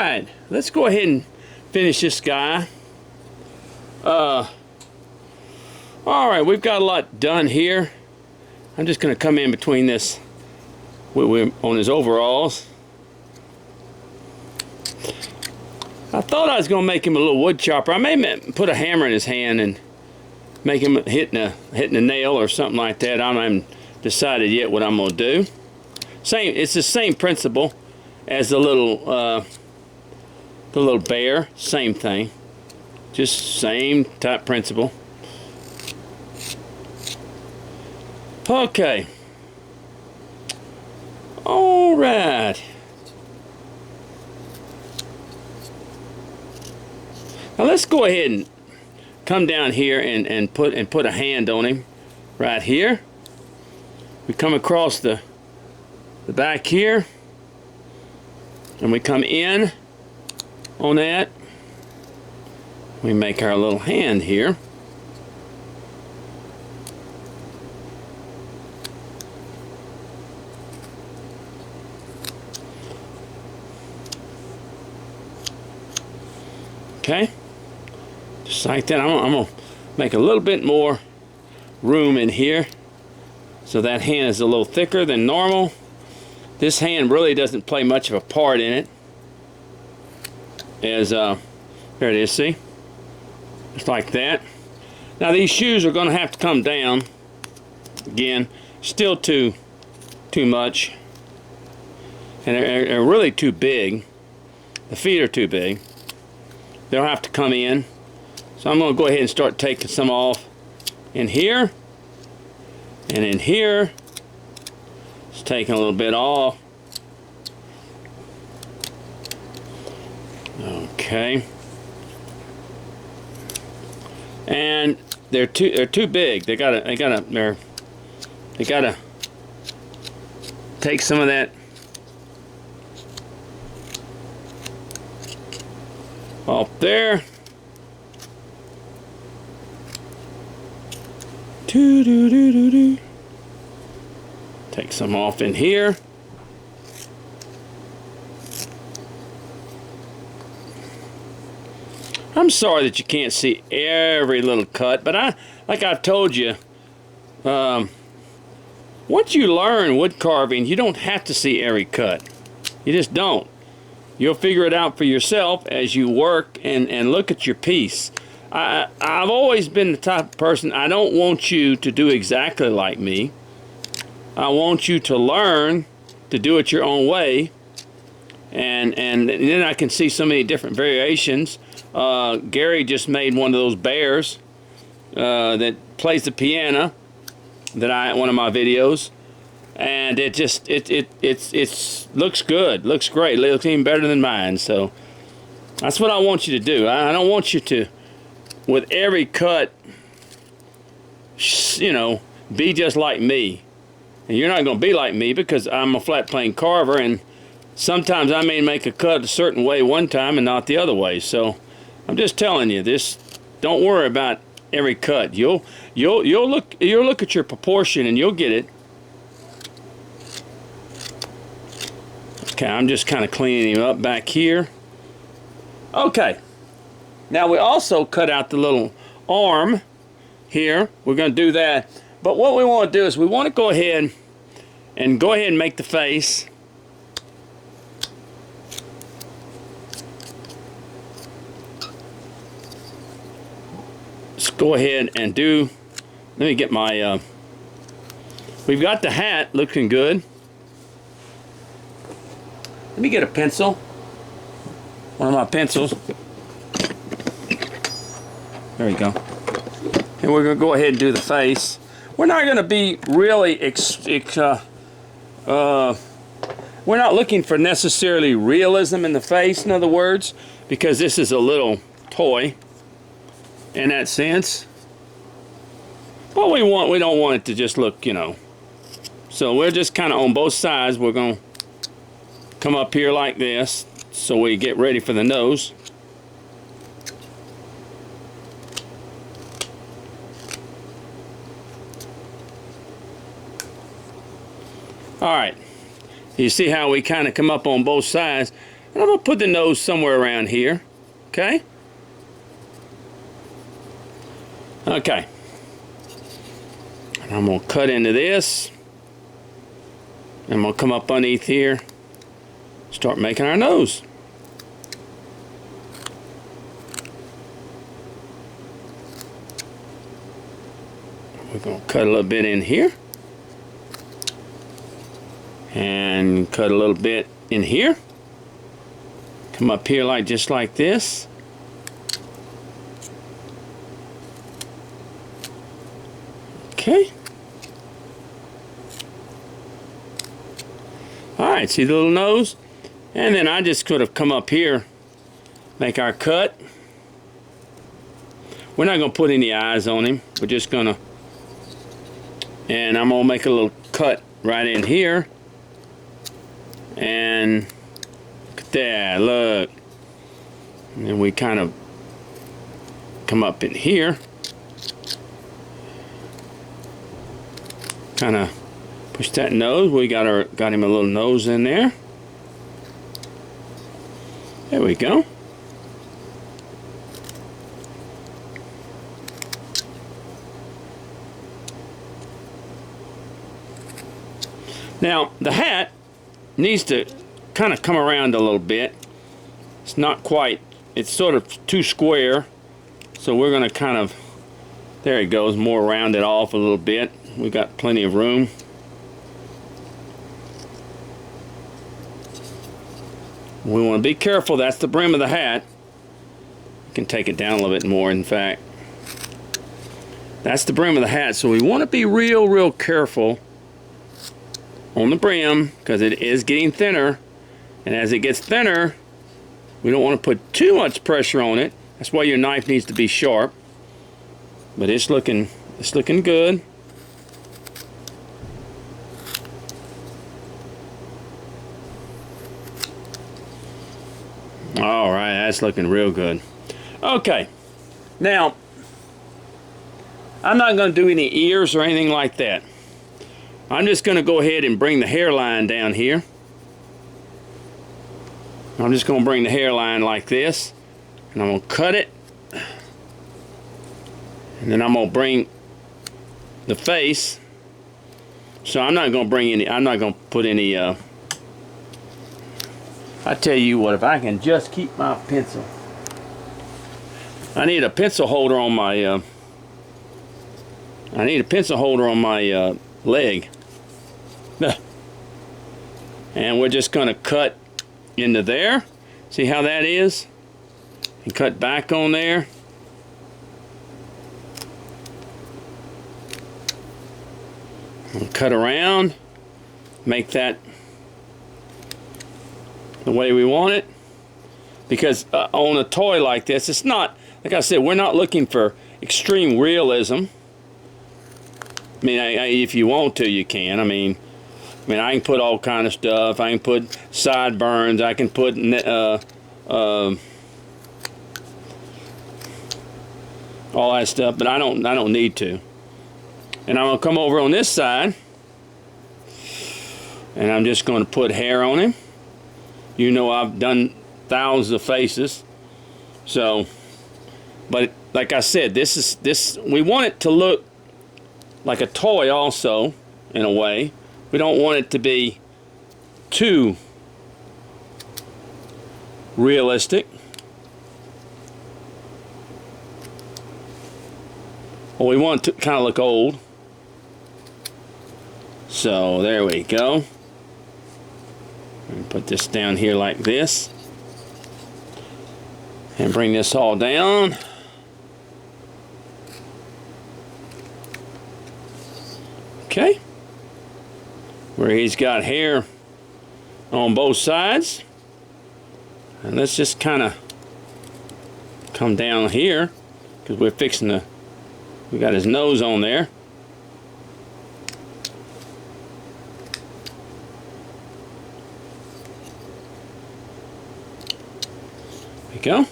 right, let's go ahead and finish this guy. All right, we've got a lot done here. I'm just going to come in between this on his overalls. I thought I was going to make him a little wood chopper. I may put a hammer in his hand and make him hitting a nail or something like that. I haven't decided yet what I'm going to do. It's the same principle as the little bear. Same thing. Just same type principle. Okay. All right. Now let's go ahead and come down here and put a hand on him right here. We come across the back here and we come in on that. We make our little hand here. Okay, just like that. I'm gonna make a little bit more room in here so that hand is a little thicker than normal. This hand really doesn't play much of a part in it. There it is, see? Just like that. Now these shoes are gonna have to come down. Again, still too much. And they're really too big. The feet are too big. They'll have to come in. So I'm going to go ahead and start taking some off in here. And in here. Just taking a little bit off. Okay. And they're too big. They gotta take some of that off there. Take some off in here. I'm sorry that you can't see every little cut, but like I've told you, once you learn wood carving, you don't have to see every cut. You just don't. You'll figure it out for yourself as you work and look at your piece. I've always been the type of person, I don't want you to do exactly like me. I want you to learn to do it your own way. And then I can see so many different variations. Gary just made one of those bears that plays the piano one of my videos. And it looks good, looks great, it looks even better than mine. So that's what I want you to do. I don't want you to, with every cut, you know, be just like me. And you're not going to be like me because I'm a flat plane carver, and sometimes I may make a cut a certain way one time and not the other way. So I'm just telling you this. Don't worry about every cut. You'll look at your proportion and you'll get it. Okay, I'm just kind of cleaning him up back here. Okay. Now we also cut out the little arm here. We're going to do that. But what we want to do is we want to go ahead and make the face. Let's go ahead and do, let me get my, we've got the hat looking good. Let me get a pencil, one of my pencils. There we go. And we're going to go ahead and do the face. We're not going to be really, we're not looking for necessarily realism in the face, in other words, because this is a little toy in that sense. But we don't want it to just look, you know. So we're just kind of on both sides. We're going to come up here like this so we get ready for the nose. Alright, you see how we kind of come up on both sides. And I'm going to put the nose somewhere around here. Okay? Okay. And I'm going to cut into this. I'm going to come up underneath here. Start making our nose. We're going to cut a little bit in here. And cut a little bit in here. Come up here like just like this. Okay. Alright, see the little nose? And then I just could have come up here, make our cut. We're not going to put any eyes on him. We're just going to, and I'm going to make a little cut right in here. And look at that, look. And then we kind of come up in here. Kind of push that nose. We got him a little nose in there. There we go. Now the hat needs to kind of come around a little bit. It's not quite, it's sort of too square, so we're going to kind of, there it goes, more round it off a little bit. We got plenty of room. We want to be careful. That's the brim of the hat. You can take it down a little bit more, in fact. That's the brim of the hat, so we want to be real careful on the brim, because it is getting thinner, and as it gets thinner, we don't want to put too much pressure on it. That's why your knife needs to be sharp. But it's looking good. All right, that's looking real good. Okay, now I'm not going to do any ears or anything like that. I'm just going to go ahead and bring the hairline down here. I'm just going to bring the hairline like this, and I'm going to cut it, and then I'm going to bring the face. So I'm not going to bring any, I'm not going to put any, I tell you what, if I can just keep my pencil. I need a pencil holder on my, leg. And we're just going to cut into there. See how that is? And cut back on there. And cut around. Make that the way we want it. Because on a toy like this, it's not, like I said, we're not looking for extreme realism. I mean, if you want to, you can. I mean, I can put all kind of stuff. I can put sideburns. I can put all that stuff, but I don't need to. And I'm gonna come over on this side, and I'm just gonna put hair on him. You know, I've done thousands of faces, so. But like I said, we want it to look like a toy also, in a way. We don't want it to be too realistic. Well, we want it to kind of look old. So there we go. And put this down here like this. And bring this all down. Okay. Where he's got hair on both sides. And let's just kind of come down here, because we're fixing the, we got his nose on there. There we go.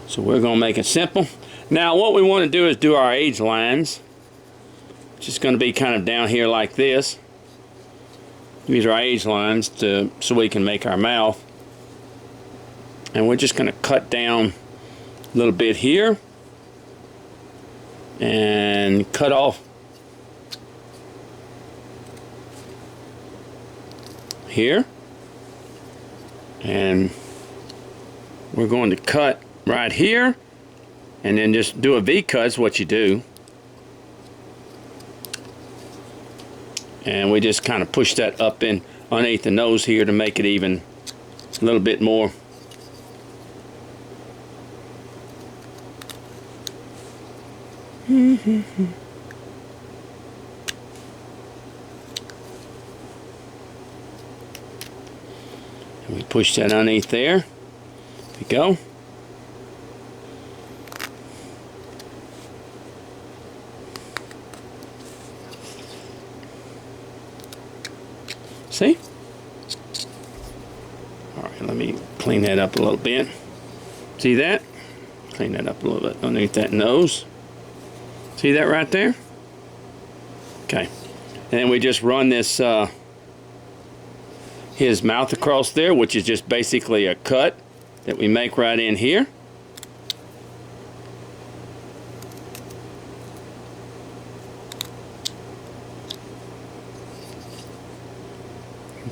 So we're going to make it simple. Now what we want to do is do our age lines. Just going to be kind of down here like this. These are our age lines so we can make our mouth. And we're just going to cut down a little bit here and cut off here, and we're going to cut right here, and then just do a V cut is what you do, and we just kind of push that up in underneath the nose here to make it even a little bit more. And we push that underneath there. There we go. See? Alright, let me clean that up a little bit. See that? Clean that up a little bit underneath that nose. See that right there? Okay. And then we just run this his mouth across there, which is just basically a cut that we make right in here.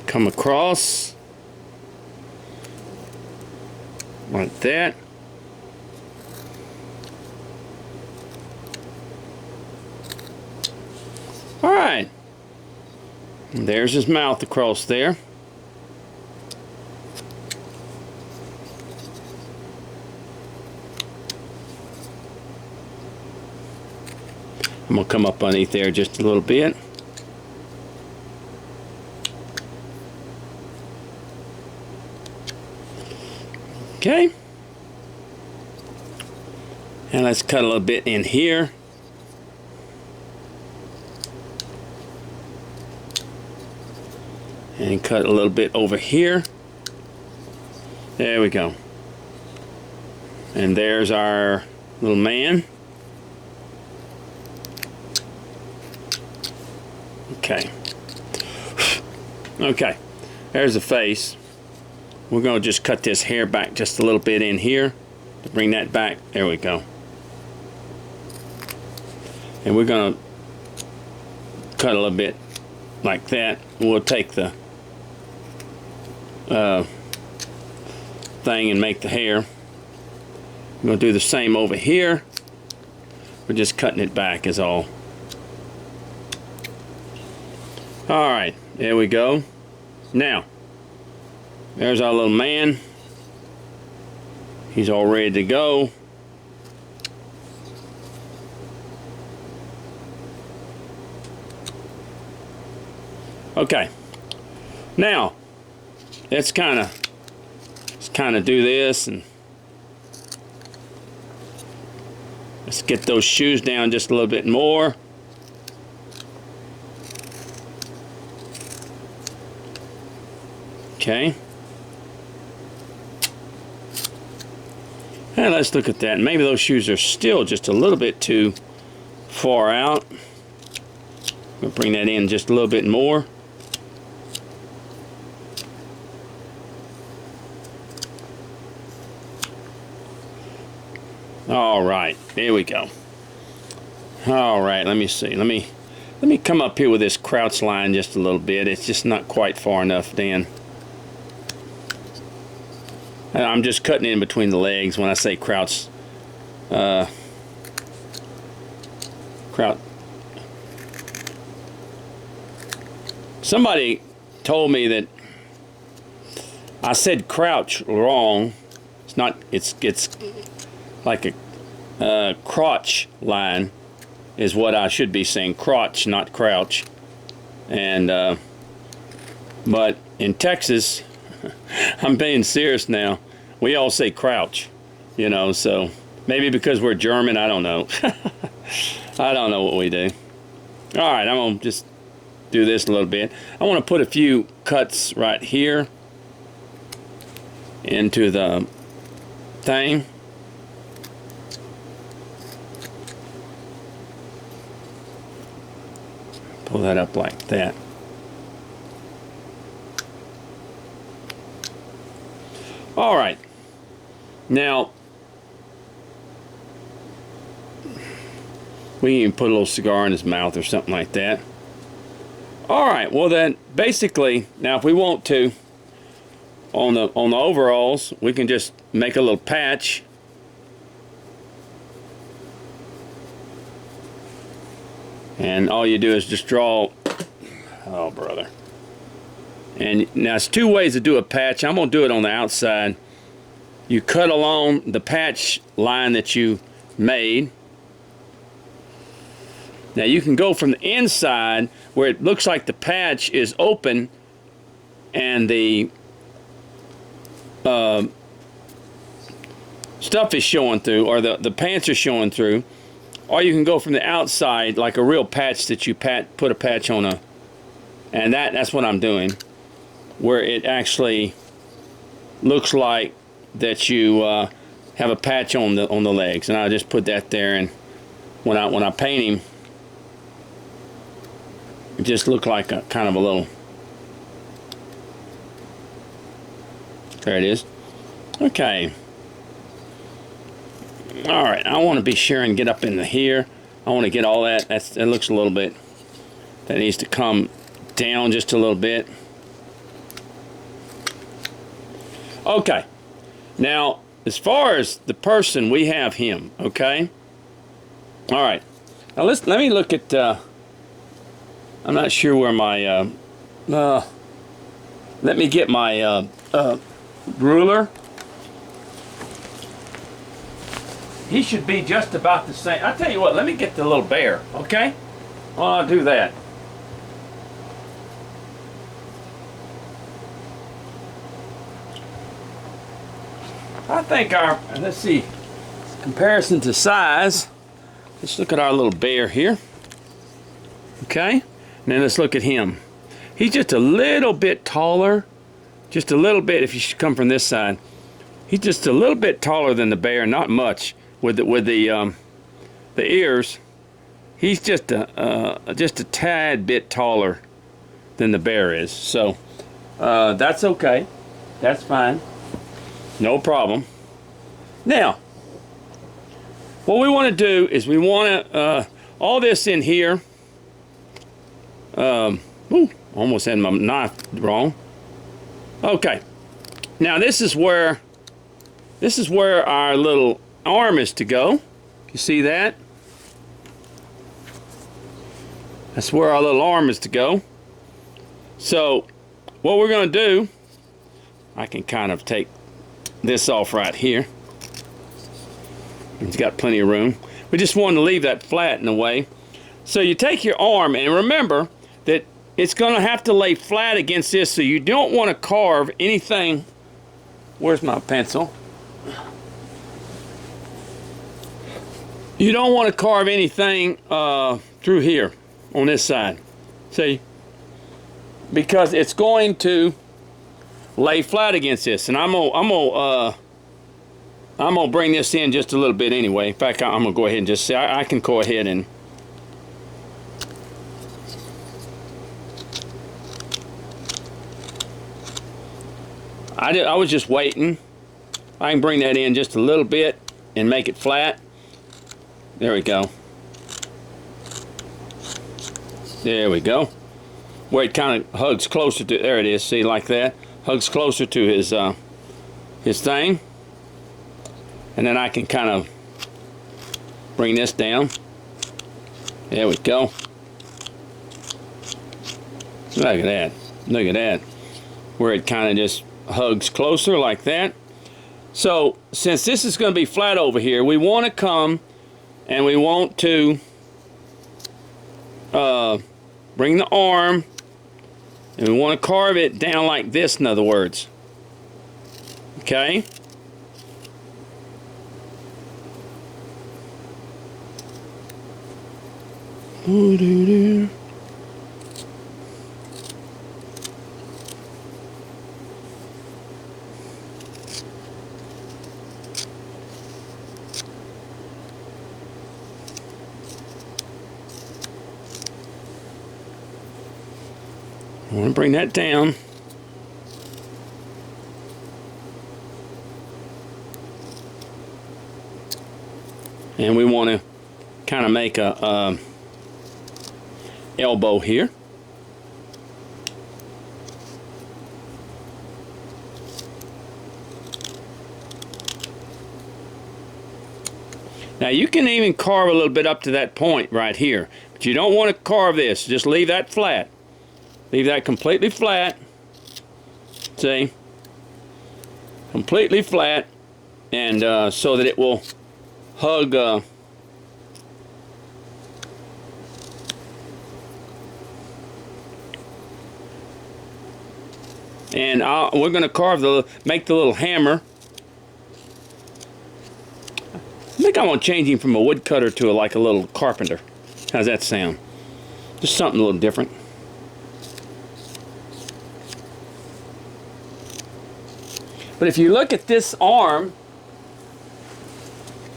Come across like that. All right, and there's his mouth across there. I'm gonna come up underneath there just a little bit. Okay, and let's cut a little bit in here. And cut a little bit over here. There we go. And there's our little man. Okay. Okay. There's the face. We're going to just cut this hair back just a little bit in here to bring that back. There we go. And we're going to cut a little bit like that. We'll take the thing and make the hair. I'm going to do the same over here. We're just cutting it back is all. Alright, there we go. Now, there's our little man. He's all ready to go. Okay. Now, let's kind of do this, and let's get those shoes down just a little bit more. Okay. And let's look at that. Maybe those shoes are still just a little bit too far out. We'll bring that in just a little bit more. All right, there we go. All right, let me see. Let me come up here with this crouch line just a little bit. It's just not quite far enough down. I'm just cutting in between the legs when I say crouch. Somebody told me that I said crouch wrong. It's not. It's like a crotch line is what I should be saying. Crotch, not crouch. And but in Texas, I'm being serious now. We all say crouch, you know, so maybe because we're German, I don't know. I don't know what we do. All right, I'm going to just do this a little bit. I want to put a few cuts right here into the thing. pull that up like that. All right. Now, we can even put a little cigar in his mouth or something like that. All right, well then, basically, now if we want to, on the overalls, we can just make a little patch. And all you do is just draw, oh brother. And now there's two ways to do a patch. I'm gonna do it on the outside. You cut along the patch line that you made. Now you can go from the inside where it looks like the patch is open and the stuff is showing through, or the pants are showing through, or you can go from the outside like a real patch that you put a patch on a, and that's what I'm doing, where it actually looks like that you have a patch on the legs, and I just put that there, and when I paint him, it just looked like a kind of a little, there it is. Okay. All right, I want to be sure and get up into here. I want to get all that. That looks a little bit, that needs to come down just a little bit. Okay. Now, as far as the person, we have him, okay? All right. Now let me look at, I'm not sure where my, let me get my ruler. He should be just about the same. I'll tell you what, let me get the little bear, okay? Well, I'll do that. I think our, let's see, comparison to size, let's look at our little bear here. Okay? And then let's look at him. He's just a little bit taller, just a little bit, if you should come from this side. He's just a little bit taller than the bear, not much. With the ears, he's just a tad bit taller than the bear is. So that's okay. That's fine. No problem. Now, what we want to do is we want to all this in here. Ooh, almost had my knife wrong. Okay. Now this is where our little arm is to go. You see that? That's where our little arm is to go. So what we're going to do, I can kind of take this off right here. It's got plenty of room. We just wanted to leave that flat in a way. So you take your arm, and remember that it's going to have to lay flat against this, so you don't want to carve anything. Where's my pencil? You don't want to carve anything through here on this side. See? Because it's going to lay flat against this, and I'm gonna bring this in just a little bit anyway. In fact, I'm gonna go ahead and just say I can go ahead and I was just waiting. I can bring that in just a little bit and make it flat. There we go. There we go. Where it kind of hugs closer to, there it is, see, like that. Hugs closer to his thing. And then I can kind of bring this down. There we go. Look at that. Look at that. Where it kind of just hugs closer like that. So, since this is going to be flat over here, we want to come and we want to bring the arm, and we want to carve it down like this, in other words. Okay? Ooh-doo-doo. I want to bring that down. And we want to kind of make a elbow here. Now you can even carve a little bit up to that point right here, but you don't want to carve this. Just leave that flat. Leave that completely flat. See? Completely flat, and so that it will hug and we're going to carve make the little hammer. I think I want to change him from a woodcutter to like a little carpenter. How's that sound? Just something a little different. But if you look at this arm,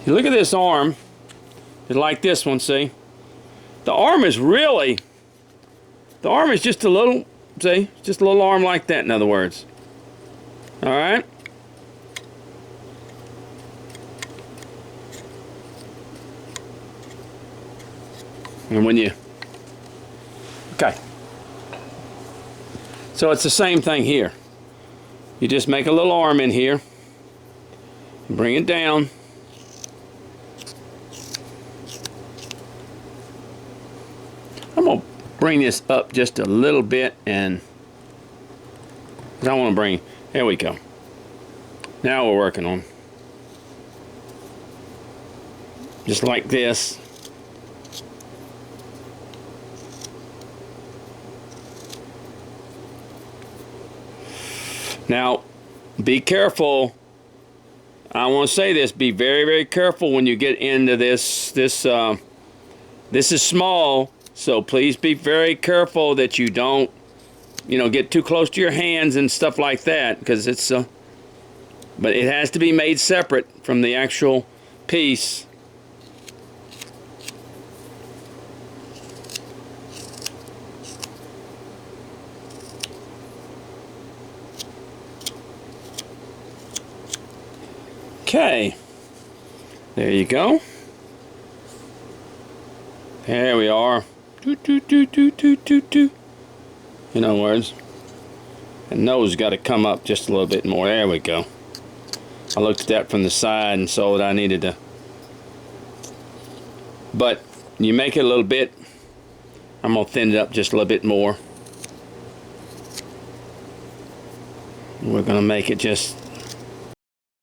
you look at this arm, it's like this one, see? The arm is just a little, see? Just a little arm like that, in other words. All right? And when you, okay. So it's the same thing here. You just make a little arm in here, bring it down. I'm going to bring this up just a little bit, and I want to bring, there we go. Now we're working on. Just like this. Now, be careful. I want to say this. Be very, very careful when you get into this. This is small, so please be very careful that you don't, get too close to your hands and stuff like that, because it's. But it has to be made separate from the actual piece. Okay, there you go. There we are. In other words, the nose got to come up just a little bit more. There we go. I looked at that from the side and saw that I needed to. But you make it a little bit. I'm going to thin it up just a little bit more. We're going to make it just